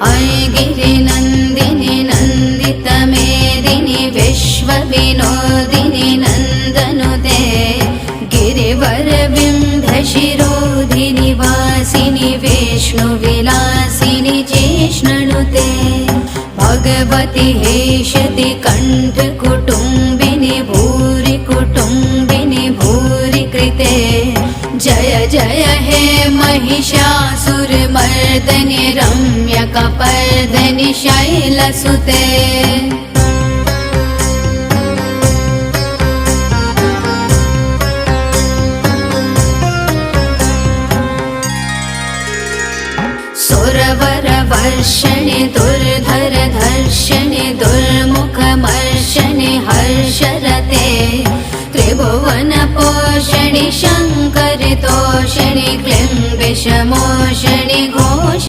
गिरिनन्दिनि नन्दितमेदिनि विश्वविनोदिनि नन्दनुते गिरिवरविन्ध्यशिरोधिनि वासिनि विष्णुविलासिनि जिष्णुनुते भगवति हेशति कण्ठकुटुम्बिनि भूरि कुटुम्बिनि भूरि कृते जय जय हे महिषासुरमर्दनि रम्यकपर्दनि शैलसुते सुरवरवर्षणि दुर्धरधर्षणि दुर्मुखमर्षणि हर्षरते त्रिभुवनपोषणि शङ्करितोषणि क्लिं विषमोषणि